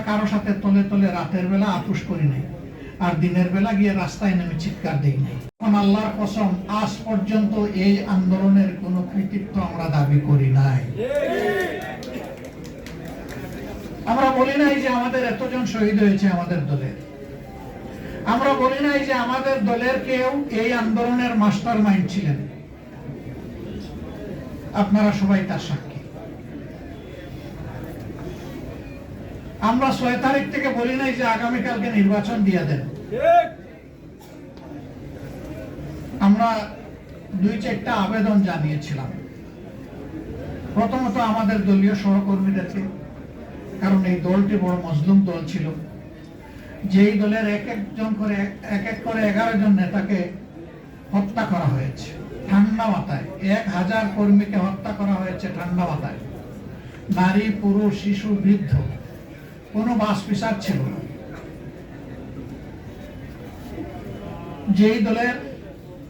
কারো সাথে তলে তলে রাতের বেলা আপোষ করি নাই, আর দিনের বেলা গিয়ে রাস্তায় নেমে চিৎকার দেই নাই। আল্লাহর কসম, আজ পর্যন্ত এই আন্দোলনের কোনো কৃতিত্ব আমরা দাবি করি নাই। আমরা বলি নাই যে আমাদের এতজন শহীদ হয়েছে আমাদের দলের। আমরা বলি নাই যে আমাদের দলের কেউ এই আন্দোলনের মাস্টার মাইন্ড ছিলেন। আপনারা সবাই তার সাক্ষী। আমরা 6 তারিখ থেকে বলি নাই যে আগামীকালকে নির্বাচন দিয়ে দেন। আমরা 2-4টা আবেদন জানিয়েছিলাম। প্রথমত আমাদের দলীয় সহকর্মীদেরকে, কারণ এই দলটি বড় মজলুম দল ছিল। যেই দলের এক এক করে 11 জন নেতাকে হত্যা করা হয়েছে ঠান্ডা মাথায়। 1000 কর্মীকে হত্যা করা হয়েছে ঠান্ডা মাথায়। নারী, পুরুষ, শিশু, বৃদ্ধ, কোনো বাস বিচার ছিল না। যেই দলের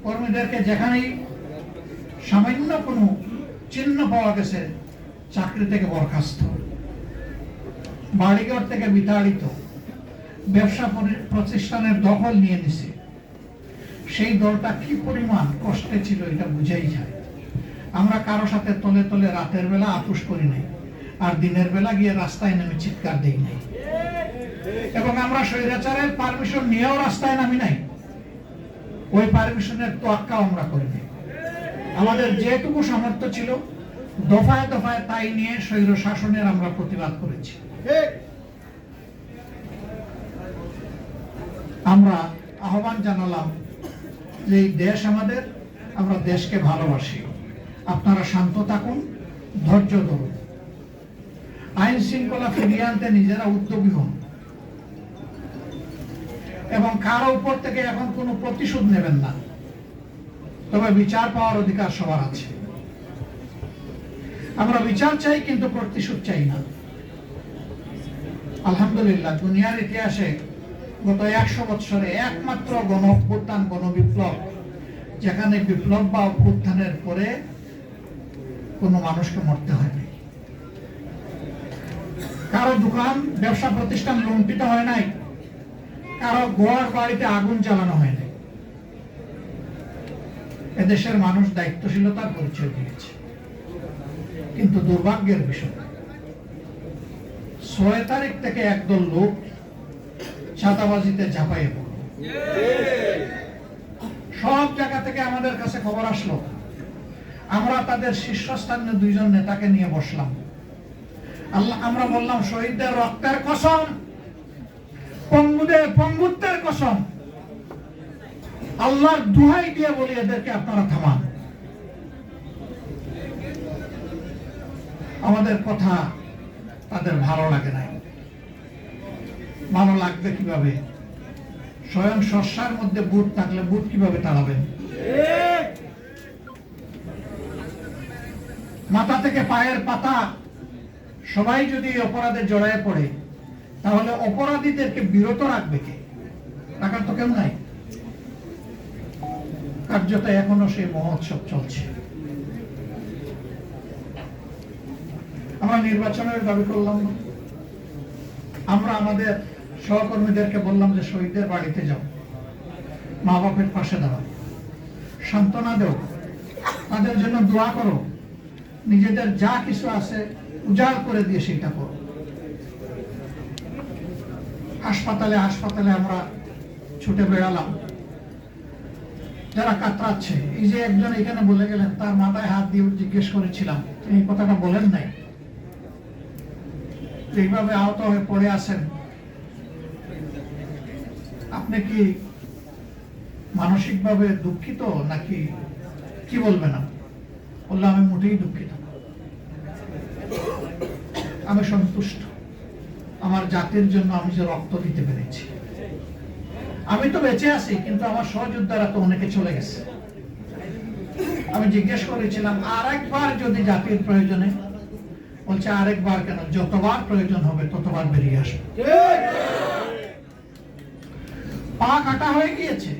কর্মীদেরকে যেখানেই সামান্য কোনো চিহ্ন পাওয়া গেছে, চাকরি থেকে বরখাস্ত, বাড়িঘর থেকে বিতাড়িত, ব্যবসা প্রতিষ্ঠানের দখল নিয়ে নিছে, সেই দলটা কি পরিমাণ কষ্টে ছিল এটা বুঝাই যায়। আমরা কারো সাথে তলে তলে রাতের বেলা আপোষ করি নাই, আর দিনের বেলা গিয়ে রাস্তায় নেমে চিৎকার দেই নাই। এবং আমরা স্বৈরাচারের পারমিশন নিয়েও রাস্তায় নামি নাই। ওই পারমিশনের তোয়াক্কাও আমরা করিনি। আমাদের যেটুকু সামর্থ্য ছিল দফায় দফায় তাই নিয়ে স্বৈর শাসনের আমরা প্রতিবাদ করেছি। আমরা আহ্বান জানালাম যে এই দেশ আমাদের, আমরা দেশকে ভালোবাসি, আপনারা শান্ত থাকুন, ধৈর্য ধরুন, আইন শৃঙ্খলা ফিরিয়ে আনতে নিজেরা উদ্যোগী হন, এবং কারো উপর থেকে এখন কোনো প্রতিশোধ নেবেন না। তবে বিচার পাওয়ার অধিকার সবার আছে। আমরা বিচার চাই, কিন্তু প্রতিশোধ চাই না। আলহামদুলিল্লাহ, দুনিয়ার ইতিহাসে গত 100 বছরে একমাত্র গণ অভ্যুত্থান, গণবিপ্লব, যেখানে বিপ্লব বা অভ্যুত্থানের পরে কোনো মানুষকে মরতে হয়নি। কারো দোকান, ব্যবসা প্রতিষ্ঠান লুণ্ঠিত হয় নাই, কারো ঘর বাড়িতে আগুন জ্বালানো হয় নাই। এদেশের মানুষ দায়িত্বশীলতার পরিচয় দিয়েছে। কিন্তু দুর্ভাগ্যের বিষয়, 6 তারিখ থেকে একদল লোক চাঁদাবাজিতে ঝাঁপাইয়ে পড়ল। সব জায়গা থেকে আমাদের কাছে খবর আসলো। আমরা তাদের শীর্ষস্থানীয় 2 জন নেতাকে নিয়ে বসলাম। আমরা বললাম, শহীদদের রক্তের কসম, পঙ্গুদের পঙ্গুত্বের কসম, আল্লাহর দোহাই দিয়ে বলি, এদেরকে আপনারা থামান। আমাদের কথা তাদের ভালো লাগে নাই। ভালো লাগবে কিভাবে? স্বয়ং শস্যার মধ্যে বুট থাকলে বুট কিভাবে তাড়াবেন? মাথা থেকে পায়ের পাতা সবাই যদি অপরাধে জড়ায় পড়ে, তাহলে অপরাধীদেরকে বিরত রাখবে কে? রাখার তো কেউ নাই। কার্যত এখনো সেই মহোৎসব চলছে। আমরা নির্বাচনের দাবি করলাম না। আমরা আমাদের সহকর্মীদেরকে বললাম যে শহীদদের বাড়িতে যাও, মা বাপের পাশে দাঁড়াও, সান্ত্বনা দেও, তাদের জন্য দোয়া করো, নিজেদের যা কিছু আছে উজাড় করে দিয়ে সেটা করো। হাসপাতালে হাসপাতালে আমরা ছুটে বেড়ালাম। যারা কাতরাচ্ছে, এই যে একজন এখানে বলে গেলেন, তার মাথায় হাত দিয়ে জিজ্ঞেস করেছিলাম, এই কথাটা বলেন নাই, এইভাবে আহত হয়ে পড়ে আছেন, আপনি কি মানসিকভাবে দুঃখিত নাকি কি বলবেন? বললাম, আমি মোটেই দুঃখিত, আমি সন্তুষ্ট। আমার জাতির জন্য আমি যে রক্ত দিতে পেরেছি, আমি তো বেঁচে আছি, কিন্তু আমার সহযোদ্ধারা তো অনেকে চলে গেছে। আমি জিজ্ঞেস করেছিলাম, আরেকবার যদি জাতির প্রয়োজনে, বলছে আরেকবার কেন, যতবার প্রয়োজন হবে ততবার বেরিয়ে আসবে। পা কাটা হয়ে গিয়েছে,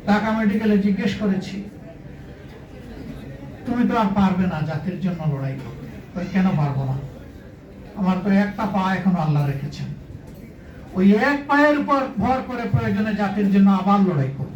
ঢাকা মেডিকেলে জিজ্ঞেস করেছি, তুমি তো আর পারবে না জাতির জন্য লড়াই করতে। কেন পারবো না? আমার তো একটা পা এখনো আল্লাহ রেখেছেন, ওই এক পায়ের উপর ভর করে প্রয়োজনে জাতির জন্য আবার লড়াই করব।